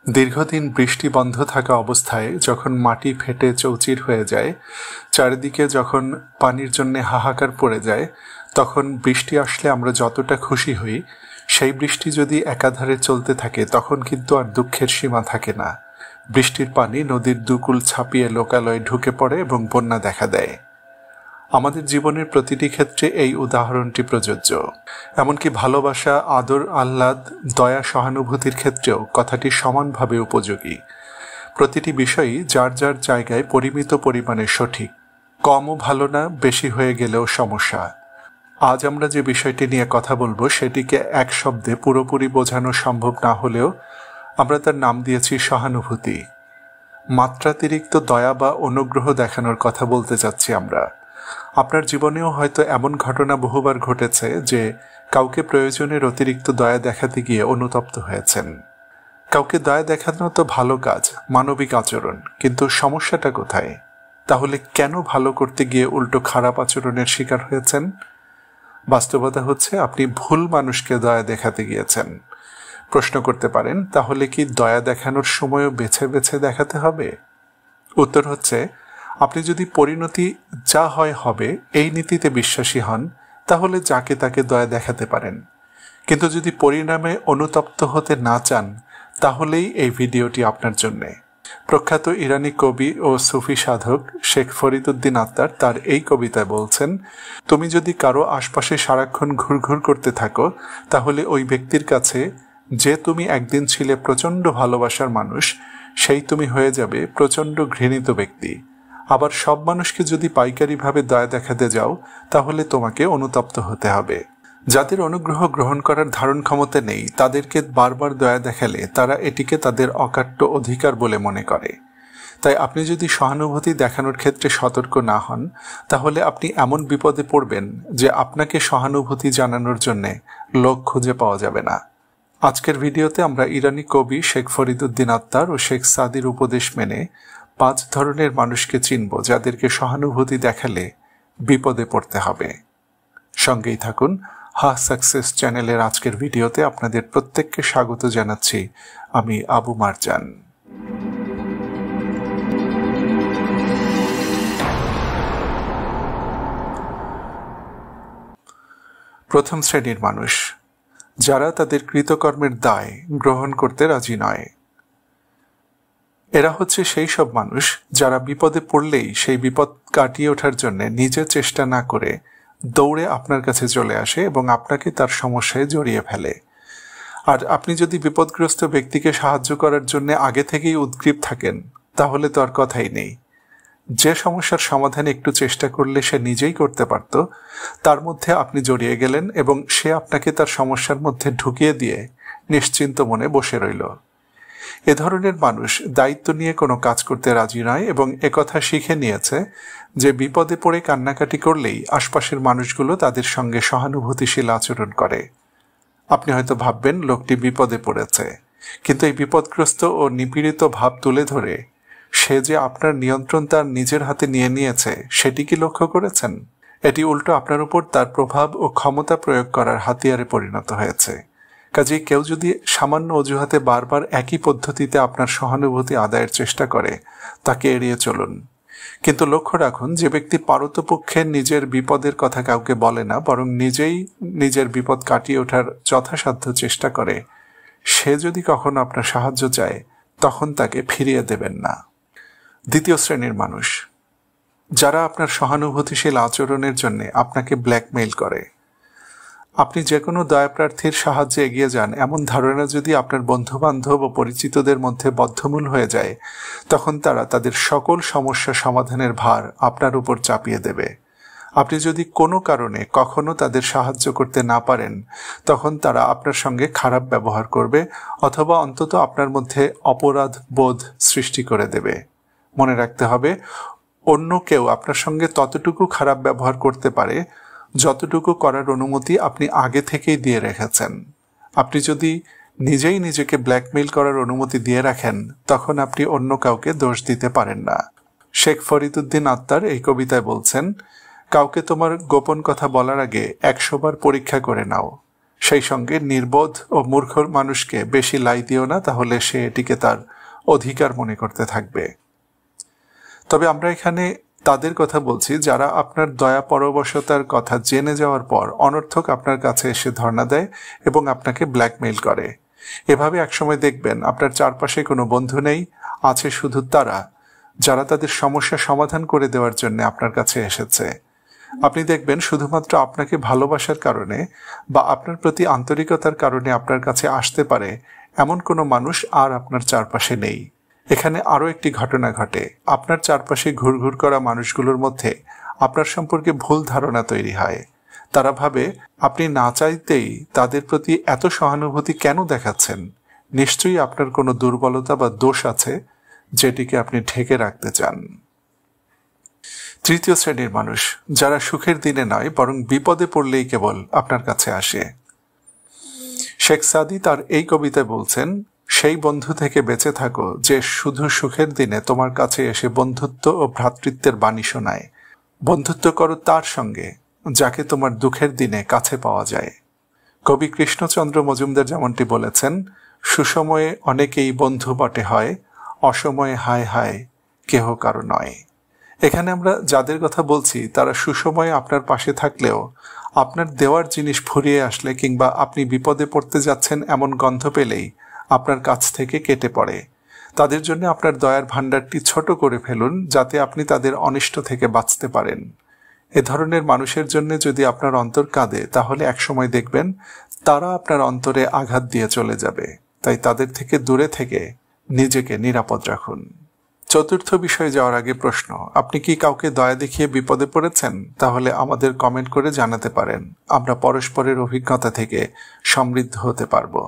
দীর্ঘদিন বৃষ্টি বন্ধ থাকা অবস্থায় যখন মাটি ফেটে চৌচির হয়ে যায়, চারিদিকে যখন পানির জন্য হাহাকার পড়ে যায়, তখন বৃষ্টি আসলে আমরা যতটা খুশি হই, সেই বৃষ্টি যদি একাধারে চলতে থাকে তখন কিন্তু আর দুঃখের সীমা থাকে না। বৃষ্টির পানি নদীর দুকুল ছাপিয়ে লোকালয়ে ঢুকে পড়ে এবং বন্যা দেখা দেয়। আমাদের জীবনের প্রতিটি ক্ষেত্রে এই উদাহরণটি প্রযোজ্য। এমনকি ভালোবাসা, আদর, আহ্লাদ, দয়া, সহানুভূতির ক্ষেত্রেও কথাটি সমানভাবে উপযোগী। প্রতিটি বিষয়ই যার যার জায়গায় পরিমিত পরিমাণে সঠিক। কমও ভালো না, বেশি হয়ে গেলেও সমস্যা। আজ আমরা যে বিষয়টি নিয়ে কথা বলবো সেটিকে এক শব্দে পুরোপুরি বোঝানো সম্ভব না হলেও আমরা তার নাম দিয়েছি সহানুভূতি। মাত্রাতিরিক্ত দয়া বা অনুগ্রহ দেখানোর কথা বলতে চাচ্ছি আমরা। আপনার জীবনেও হয়তো এমন ঘটনা বহুবার ঘটেছে যে কাউকে প্রয়োজনের অতিরিক্ত দয়া দেখাতে গিয়ে অনুতপ্ত হয়েছেন। কাউকে দয়া দেখানো তো ভালো কাজ, মানবিক আচরণ, কিন্তু সমস্যাটা কোথায়? তাহলে কেন ভালো করতে গিয়ে উল্টো খারাপ আচরণের শিকার হয়েছেন? বাস্তবতা হচ্ছে আপনি ভুল মানুষকে দয়া দেখাতে গিয়েছেন। প্রশ্ন করতে পারেন, তাহলে কি দয়া দেখানোর সময়ও বেছে বেছে দেখাতে হবে? উত্তর হচ্ছে, আপনি যদি পরিণতি যা হয় হবে এই নীতিতে বিশ্বাসী হন, তাহলে যাকে তাকে দয়া দেখাতে পারেন। কিন্তু যদি পরিণামে অনুতপ্ত হতে না চান, তাহলেই এই ভিডিওটি আপনার জন্যে। প্রখ্যাত ইরানি কবি ও সুফি সাধক শেখ ফরিদুদ্দিন আত্তার তার এই কবিতায় বলছেন, তুমি যদি কারো আশপাশে সারাক্ষণ ঘুরঘুর করতে থাকো, তাহলে ওই ব্যক্তির কাছে যে তুমি একদিন ছিলে প্রচণ্ড ভালোবাসার মানুষ, সেই তুমি হয়ে যাবে প্রচণ্ড ঘৃণিত ব্যক্তি। আবার সব মানুষকে যদি পাইকারিভাবে দয়া দেখাতে যাও, তাহলে তোমাকে অনুতপ্ত হতে হবে। যাদের অনুগ্রহ গ্রহণ করার ধারণ ক্ষমতা নেই, তাদেরকে বারবার দয়া দেখালে তারা এটিকে তাদের অকাট্য অধিকার বলে মনে করে। তাই আপনি যদি সহানুভূতি দেখানোর ক্ষেত্রে সতর্ক না হন, তাহলে আপনি এমন বিপদে পড়বেন যে আপনাকে সহানুভূতি জানানোর জন্যে লোক খুঁজে পাওয়া যাবে না। আজকের ভিডিওতে আমরা ইরানি কবি শেখ ফরিদুদ্দিন আত্তার ও শেখ সাদির উপদেশ মেনে 5 ধরনের মানুষকে চিনব যাদেরকে সহানুভূতি দেখালে বিপদে পড়তে হবে। সঙ্গেই থাকুন। সাকসেস চ্যানেলের আজকের ভিডিওতে আপনাদের প্রত্যেককে স্বাগত জানাচ্ছি। আমি আবু মারজান। প্রথম শ্রেণীর মানুষ, যারা তাদের কৃতকর্মের দায় গ্রহণ করতে রাজি নয়। এরা হচ্ছে সেই সব মানুষ যারা বিপদে পড়লেই সেই বিপদ কাটিয়ে ওঠার জন্য নিজে চেষ্টা না করে দৌড়ে আপনার কাছে চলে আসে এবং আপনাকে তার সমস্যায় জড়িয়ে ফেলে। আর আপনি যদি বিপদগ্রস্ত ব্যক্তিকে সাহায্য করার জন্য আগে থেকেই উদ্গ্রীব থাকেন, তাহলে তো আর কথাই নেই। যে সমস্যার সমাধান একটু চেষ্টা করলে সে নিজেই করতে পারত, তার মধ্যে আপনি জড়িয়ে গেলেন এবং সে আপনাকে তার সমস্যার মধ্যে ঢুকিয়ে দিয়ে নিশ্চিন্ত মনে বসে রইল। এ ধরনের মানুষ দায়িত্ব নিয়ে কোনো কাজ করতে রাজি নয় এবং একথা শিখে নিয়েছে যে বিপদে পড়ে কান্নাকাটি করলেই আশপাশের মানুষগুলো তাদের সঙ্গে সহানুভূতিশীল আচরণ করে। আপনি হয়তো ভাববেন লোকটি বিপদে পড়েছে, কিন্তু এই বিপদগ্রস্ত ও নিপীড়িত ভাব তুলে ধরে সে যে আপনার নিয়ন্ত্রণ তার নিজের হাতে নিয়ে নিয়েছে, সেটি কি লক্ষ্য করেছেন? এটি উল্টো আপনার উপর তার প্রভাব ও ক্ষমতা প্রয়োগ করার হাতিয়ারে পরিণত হয়েছে। কাজেই কেউ যদি সামান্য অজুহাতে বারবার একই পদ্ধতিতে আপনার সহানুভূতি আদায়ের চেষ্টা করে, তাকে এড়িয়ে চলুন। কিন্তু লক্ষ্য রাখুন, যে ব্যক্তি পারতপক্ষে নিজের বিপদের কথা কাউকে বলে না, বরং নিজেই নিজের বিপদ কাটিয়ে ওঠার যথাসাধ্য চেষ্টা করে, সে যদি কখনো আপনার সাহায্য চায়, তখন তাকে ফিরিয়ে দেবেন না। দ্বিতীয় শ্রেণীর মানুষ, যারা আপনার সহানুভূতিশীল আচরণের জন্য আপনাকে ব্ল্যাকমেইল করে। আপনি যে কোনো দয়াপ্রার্থীর সাহায্যে এগিয়ে যান, এমন ধারণা যদি আপনার বন্ধুবান্ধব ও পরিচিতদের মধ্যে বদ্ধমূল হয়ে যায়, তখন তারা তাদের সকল সমস্যা সমাধানের ভার আপনার উপর চাপিয়ে দেবে। আপনি যদি কোনো কারণে কখনো তাদের সাহায্য করতে না পারেন, তখন তারা আপনার সঙ্গে খারাপ ব্যবহার করবে অথবা অন্তত আপনার মধ্যে অপরাধ বোধ সৃষ্টি করে দেবে। মনে রাখতে হবে, অন্য কেউ আপনার সঙ্গে ততটুকু খারাপ ব্যবহার করতে পারে যতটুকু করার অনুমতি আপনি আগে থেকেই দিয়ে রেখেছেন। আপনি যদি নিজেই নিজেকে ব্ল্যাকমেইল করার অনুমতি দিয়ে রাখেন, তখন আপনি অন্য কাউকে দোষ দিতে পারেন না। শেখ ফরিদুদ্দিন আত্তার এই কবিতায় বলছেন, কাউকে তোমার গোপন কথা বলার আগে 100 বার পরীক্ষা করে নাও, সেই সঙ্গে নির্বোধ ও মূর্খ মানুষকে বেশি লাই দিও না, তাহলে সে এটিকে তার অধিকার মনে করতে থাকবে। তবে আমরা এখানে তাদের কথা বলছি যারা আপনার দয়া পরবশতার কথা জেনে যাওয়ার পর অনর্থক আপনার কাছে এসে ধর্ণা দেয় এবং আপনাকে ব্ল্যাকমেইল করে। এভাবে একসময় দেখবেন আপনার চারপাশে কোনো বন্ধু নেই, আছে শুধু তারা যারা তাদের সমস্যা সমাধান করে দেওয়ার জন্য আপনার কাছে এসেছে। আপনি দেখবেন শুধুমাত্র আপনাকে ভালোবাসার কারণে বা আপনার প্রতি আন্তরিকতার কারণে আপনার কাছে আসতে পারে এমন কোনো মানুষ আর আপনার চারপাশে নেই। এখানে আরও একটি ঘটনা ঘটে। আপনার চারপাশে ঘুরঘুর করা মানুষগুলোর মধ্যে আপনার সম্পর্কে ভুল ধারণা তৈরি হয়। তারা ভাবে আপনি না চাইতেই তাদের প্রতি এত সহানুভূতি কেন দেখাচ্ছেন। নিশ্চয়ই আপনার কোনো দুর্বলতা বা দোষ আছে যেটিকে আপনি ঢেকে রাখতে চান। তৃতীয় শ্রেণীর মানুষ, যারা সুখের দিনে নয় বরং বিপদে পড়লেই কেবল আপনার কাছে আসে। শেখ সাদি তার এই কবিতায় বলছেন, সেই বন্ধু থেকে বেঁচে থাকো যে শুধু সুখের দিনে তোমার কাছে এসে বন্ধুত্ব ও ভ্রাতৃত্বের বাণী শোনায়। বন্ধুত্ব করো তার সঙ্গে যাকে তোমার দুঃখের দিনে কাছে পাওয়া যায়। কবি কৃষ্ণচন্দ্র মজুমদার যেমনটি বলেছেন, সুসময়ে অনেকেই বন্ধু বটে হয়, অসময়ে হায় হায় কেহ কারো নয়। এখানে আমরা যাদের কথা বলছি তারা সুসময়ে আপনার পাশে থাকলেও আপনার দেওয়ার জিনিস ফুরিয়ে আসলে কিংবা আপনি বিপদে পড়তে যাচ্ছেন এমন গন্ধ পেলেই আপনার কাছ থেকে কেটে পড়ে। তাদের জন্য আপনার দয়ার ভাণ্ডারটি ছোট করে ফেলুন যাতে আপনি তাদের অনিষ্ট থেকে বাঁচতে পারেন। এ ধরনের মানুষের জন্য যদি আপনার অন্তর কাঁদে তাহলে একসময় দেখবেন তারা আপনার অন্তরে আঘাত দিয়ে চলে যাবে। তাই তাদের থেকে দূরে থেকে নিজেকে নিরাপদ রাখুন। চতুর্থ বিষয়ে যাওয়ার আগে প্রশ্ন, আপনি কি কাউকে দয়া দেখিয়ে বিপদে পড়েছেন? তাহলে আমাদের কমেন্ট করে জানাতে পারেন। আমরা পরস্পরের অভিজ্ঞতা থেকে সমৃদ্ধ হতে পারবো।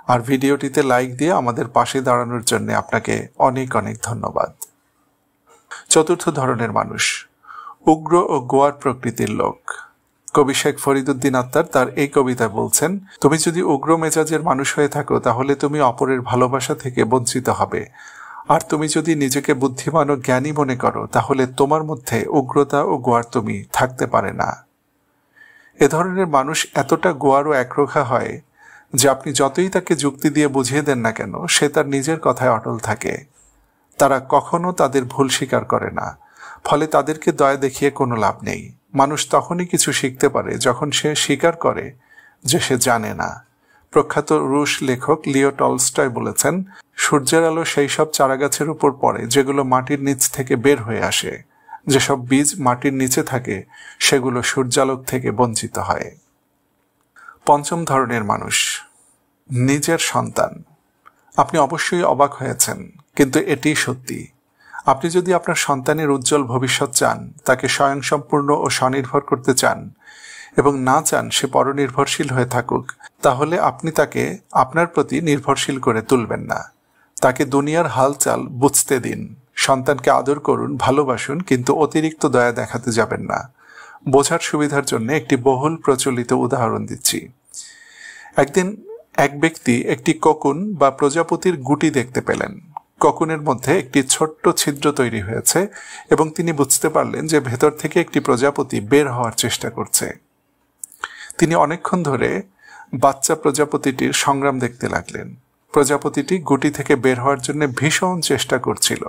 আর ভিডিওটিতে লাইক দিয়ে আমাদের পাশে দাঁড়ানোর জন্য আপনাকে অনেক অনেক ধন্যবাদ। চতুর্থ ধরনের মানুষ, উগ্র ও গোয়ার প্রকৃতির লোক। কবি শেখ ফরিদুদ্দিন আত্মার তার এই কবিতায় বলছেন, তুমি যদি উগ্র মেজাজের মানুষ হয়ে থাকো তাহলে তুমি অপরের ভালোবাসা থেকে বঞ্চিত হবে। আর তুমি যদি নিজেকে বুদ্ধিমান ও জ্ঞানী মনে করো তাহলে তোমার মধ্যে উগ্রতা ও গোয়ার তুমি থাকতে পারে না। এ ধরনের মানুষ এতটা গোয়ার ও একরোখা হয় যে আপনি যতই তাকে যুক্তি দিয়ে বুঝিয়ে দেন না কেন সে তার নিজের কথায় অটল থাকে। তারা কখনো তাদের ভুল স্বীকার করে না, ফলে তাদেরকে দয়া দেখিয়ে কোনো লাভ নেই। মানুষ তখনই কিছু শিখতে পারে যখন সে স্বীকার করে যে সে জানে না। প্রখ্যাত রুশ লেখক লিও টলস্টয় বলেছেন, সূর্যের আলো সেই সব চারাগাছের উপর পড়ে যেগুলো মাটির নিচ থেকে বের হয়ে আসে। যেসব বীজ মাটির নিচে থাকে সেগুলো সূর্যালোক থেকে বঞ্চিত হয়। পঞ্চম ধরনের মানুষ, নিজের সন্তান। আপনি অবশ্যই অবাক হয়েছেন, কিন্তু এটিই সত্যি। আপনি যদি আপনার সন্তানের উজ্জ্বল ভবিষ্যৎ চান, তাকে স্বয়ংসম্পূর্ণ ও স্বনির্ভর করতে চান এবং না চান সে পরনির্ভরশীল হয়ে থাকুক, তাহলে আপনি তাকে আপনার প্রতি নির্ভরশীল করে তুলবেন না। তাকে দুনিয়ার হালচাল বুঝতে দিন। সন্তানকে আদর করুন, ভালোবাসুন, কিন্তু অতিরিক্ত দয়া দেখাতে যাবেন না। বোঝার সুবিধার জন্য একটি বহুল প্রচলিত উদাহরণ দিচ্ছি। একদিন এক ব্যক্তি একটি কোকুন বা প্রজাপতির গুটি দেখতে পেলেন। কোকুনের মধ্যে একটি ছোট্ট ছিদ্র তৈরি হয়েছে এবং তিনি বুঝতে পারলেন যে ভেতর থেকে একটি প্রজাপতি বের হওয়ার চেষ্টা করছে। তিনি অনেকক্ষণ ধরে বাচ্চা প্রজাপতিটির সংগ্রাম দেখতে লাগলেন। প্রজাপতিটি গুটি থেকে বের হওয়ার জন্য ভীষণ চেষ্টা করছিল।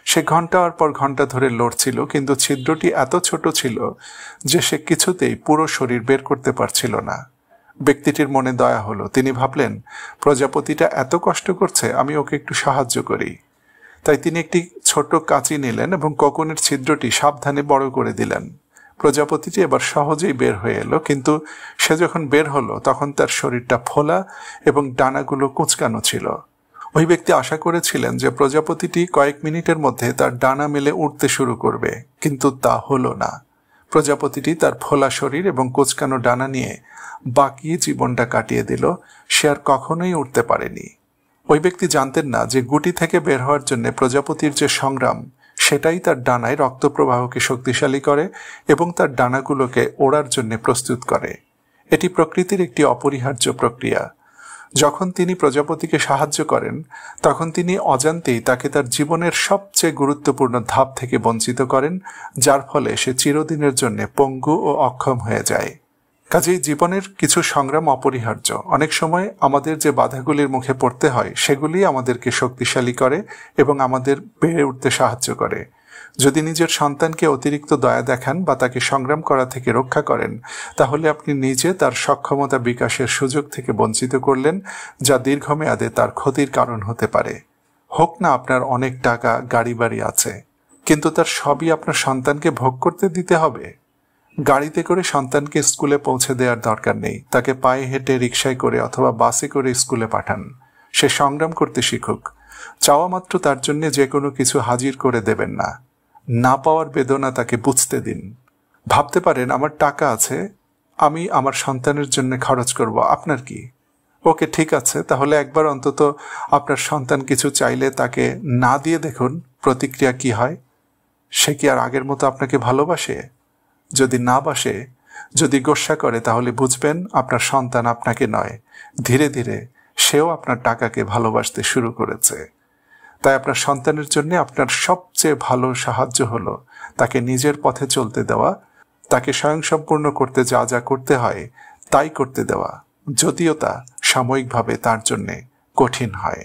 সে ঘন্টার পর ঘন্টা ধরে লড়ছিল, কিন্তু ছিদ্রটি এত ছোট ছিল যে সে কিছুতেই পুরো শরীর বের করতে পারছিল না। ব্যক্তিটির মনে দয়া হলো। তিনি ভাবলেন, প্রজাপতিটা এত কষ্ট করছে, আমি ওকে একটু সাহায্য করি। তাই তিনি একটি ছোট কাঁচি নিলেন এবং কোকুনের ছিদ্রটি সাবধানে বড় করে দিলেন। প্রজাপতিটি এবার সহজেই বের হয়ে এলো, কিন্তু সে যখন বের হলো তখন তার শরীরটা ফোলা এবং ডানাগুলো কুঁচকানো ছিল। ওই ব্যক্তি আশা করেছিলেন যে প্রজাপতিটি কয়েক মিনিটের মধ্যে তার ডানা মেলে উঠতে শুরু করবে, কিন্তু তা হলো না। প্রজাপতিটি তার ফোলা শরীর এবং কুঁচকানো ডানা নিয়ে বাকি জীবনটা কাটিয়ে দিল। সে আর কখনোই উঠতে পারেনি। ওই ব্যক্তি জানতেন না যে গুটি থেকে বের হওয়ার জন্য প্রজাপতির যে সংগ্রাম, সেটাই তার ডানায় রক্ত প্রবাহকে শক্তিশালী করে এবং তার ডানাগুলোকে ওড়ার জন্য প্রস্তুত করে। এটি প্রকৃতির একটি অপরিহার্য প্রক্রিয়া। যখন তিনি প্রজাপতিকে সাহায্য করেন তখন তিনি অজান্তেই তাকে তার জীবনের সবচেয়ে গুরুত্বপূর্ণ ধাপ থেকে বঞ্চিত করেন, যার ফলে সে চিরদিনের জন্য পঙ্গু ও অক্ষম হয়ে যায়। কাজেই জীবনের কিছু সংগ্রাম অপরিহার্য। অনেক সময় আমাদের যে বাধাগুলির মুখে পড়তে হয় সেগুলি আমাদেরকে শক্তিশালী করে এবং আমাদের বেড়ে উঠতে সাহায্য করে। যদি নিজের সন্তানকে অতিরিক্ত দয়া দেখান বা তাকে সংগ্রাম করা থেকে রক্ষা করেন, তাহলে আপনি নিজে তার সক্ষমতা বিকাশের সুযোগ থেকে বঞ্চিত করলেন, যা দীর্ঘমেয়াদে তার ক্ষতির কারণ হতে পারে। হোক না আপনার অনেক টাকা, গাড়ি বাড়ি আছে, কিন্তু তার সবই আপনার সন্তানকে ভোগ করতে দিতে হবে। গাড়িতে করে সন্তানকে স্কুলে পৌঁছে দেওয়ার দরকার নেই, তাকে পায়ে হেঁটে, রিকশায় করে অথবা বাসে করে স্কুলে পাঠান। সে সংগ্রাম করতে শিখুক। চাওয়া মাত্র তার জন্য যে কোনো কিছু হাজির করে দেবেন না। না পাওয়ার বেদনা তাকে বুঝতে দিন। ভাবতে পারেন আমার টাকা আছে, আমি আমার সন্তানের জন্য খরচ করব, আপনার কি? ওকে, ঠিক আছে, তাহলে একবার অন্তত আপনার সন্তান কিছু চাইলে তাকে না দিয়ে দেখুন প্রতিক্রিয়া কি হয়। সে কি আর আগের মতো আপনাকে ভালোবাসে? যদি না বাসে, যদি গোস্বা করে, তাহলে বুঝবেন আপনার সন্তান আপনাকে নয়, ধীরে ধীরে সেও আপনার টাকাকে ভালোবাসতে শুরু করেছে। তাই আপনার সন্তানের জন্য আপনার সবচেয়ে ভালো সাহায্য হলো তাকে নিজের পথে চলতে দেওয়া, তাকে স্বয়ংসম্পূর্ণ করতে যা যা করতে হয় তাই করতে দেওয়া, যদিও তা সাময়িকভাবে তার জন্য কঠিন হয়।